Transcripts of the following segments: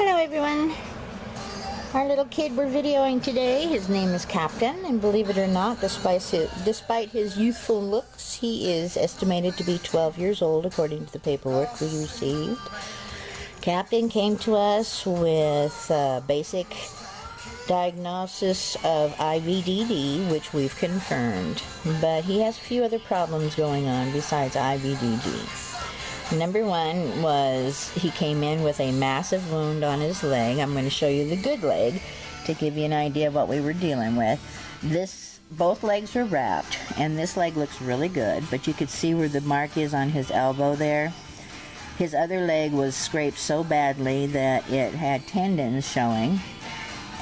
Hello everyone. Our little kid we're videoing today, his name is Captain, and believe it or not, despite his youthful looks, he is estimated to be 12 years old according to the paperwork we received. Captain came to us with a basic diagnosis of IVDD, which we've confirmed, but he has a few other problems going on besides IVDD. Number one was he came in with a massive wound on his leg. I'm going to show you the good leg to give you an idea of what we were dealing with. Both legs were wrapped, and this leg looks really good, but you could see where the mark is on his elbow there. His other leg was scraped so badly that it had tendons showing,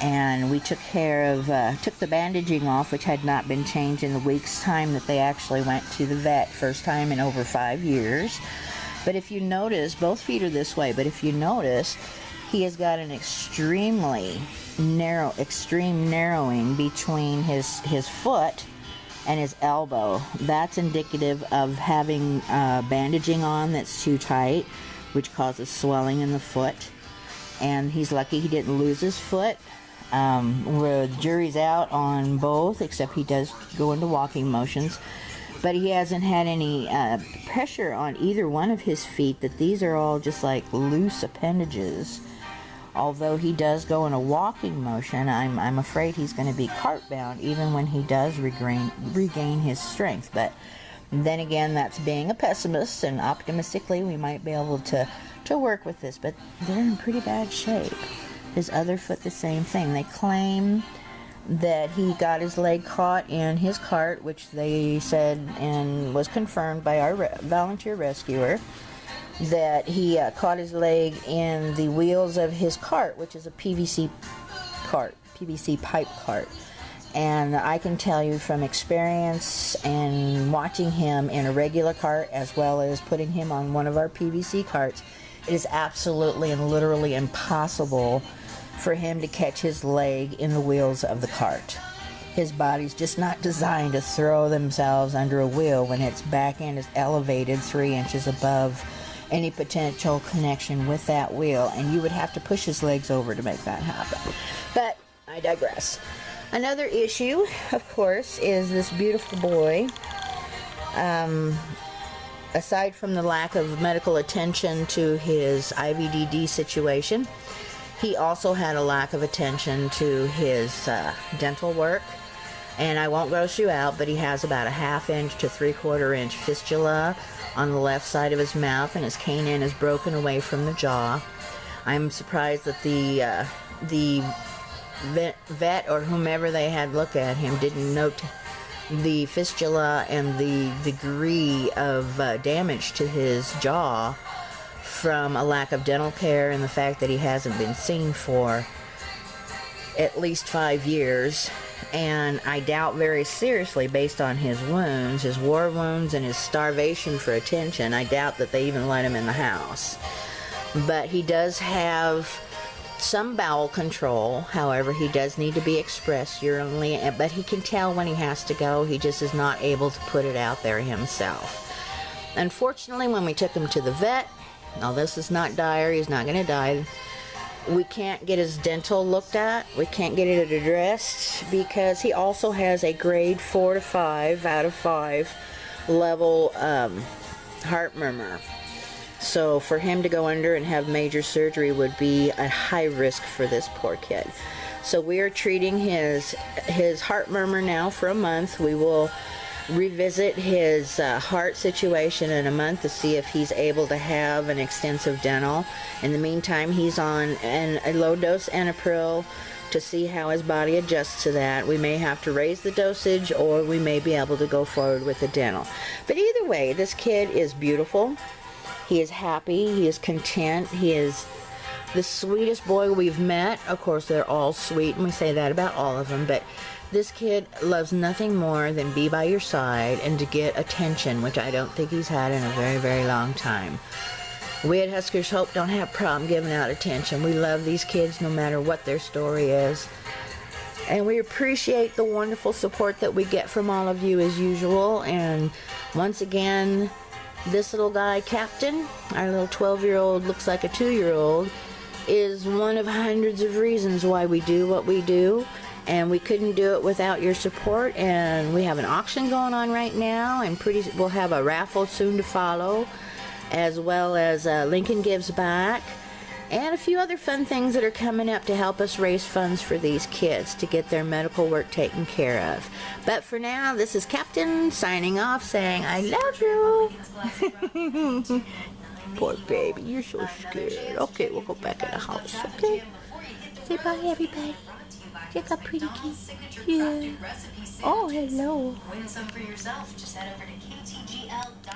and we took the bandaging off, which had not been changed in the week's time that they actually went to the vet, first time in over 5 years. But if you notice, both feet are this way, but if you notice, he has got an extreme narrowing between his foot and his elbow. That's indicative of having bandaging on that's too tight, which causes swelling in the foot. And he's lucky he didn't lose his foot. Where the jury's out on both, except he does go into walking motions. But he hasn't had any pressure on either one of his feet, that these are all just like loose appendages. Although he does go in a walking motion, I'm afraid he's going to be cart bound even when he does regain his strength. But then again, that's being a pessimist, and optimistically we might be able to work with this. But they're in pretty bad shape. His other foot, the same thing. They claim that he got his leg caught in his cart, which they said and was confirmed by our volunteer rescuer, that he caught his leg in the wheels of his cart, which is a PVC pipe cart. And I can tell you from experience and watching him in a regular cart as well as putting him on one of our PVC carts, it is absolutely and literally impossible for him to catch his leg in the wheels of the cart. His body's just not designed to throw themselves under a wheel when its back end is elevated 3 inches above any potential connection with that wheel, and you would have to push his legs over to make that happen. But I digress. Another issue, of course, is this beautiful boy. Aside from the lack of medical attention to his IVDD situation, he also had a lack of attention to his dental work. And I won't gross you out, but he has about a 1/2 inch to 3/4 inch fistula on the left side of his mouth, and his canine is broken away from the jaw. I'm surprised that the vet or whomever they had look at him didn't note the fistula and the degree of damage to his jaw from a lack of dental care and the fact that he hasn't been seen for at least 5 years. And I doubt very seriously, based on his wounds, his war wounds and his starvation for attention, I doubt that they even let him in the house. But he does have some bowel control. However, he does need to be expressed urinally, but he can tell when he has to go. He just is not able to put it out there himself. Unfortunately, when we took him to the vet, now this is not dire, he's not going to die. We can't get his dental looked at. We can't get it addressed because he also has a grade 4 to 5 out of 5 level heart murmur. So for him to go under and have major surgery would be a high risk for this poor kid. So we are treating his heart murmur now for a month. We will revisit his heart situation in a month to see if he's able to have an extensive dental. In the meantime, he's on a low-dose Anapril to see how his body adjusts to that. We may have to raise the dosage, or we may be able to go forward with the dental. But either way, this kid is beautiful. He is happy. He is content. He is the sweetest boy we've met. Of course, they're all sweet, and we say that about all of them, but this kid loves nothing more than be by your side and to get attention, which I don't think he's had in a very, very long time. We at Huskers Hope don't have a problem giving out attention. We love these kids no matter what their story is. And we appreciate the wonderful support that we get from all of you as usual. And once again, this little guy, Captain, our little 12-year-old, looks like a 2-year-old, is one of hundreds of reasons why we do what we do, and we couldn't do it without your support. And we have an auction going on right now, and we'll have a raffle soon to follow, as well as Lincoln Gives Back, and a few other fun things that are coming up to help us raise funds for these kids to get their medical work taken care of. But for now, this is Captain signing off, saying I love you. Poor baby, you're so scared. Okay, we'll go back in the house, okay? Say bye, everybody. Check out pretty kid. Yeah. Oh, hello. Win some for yourself. Just head over to ktgl.com.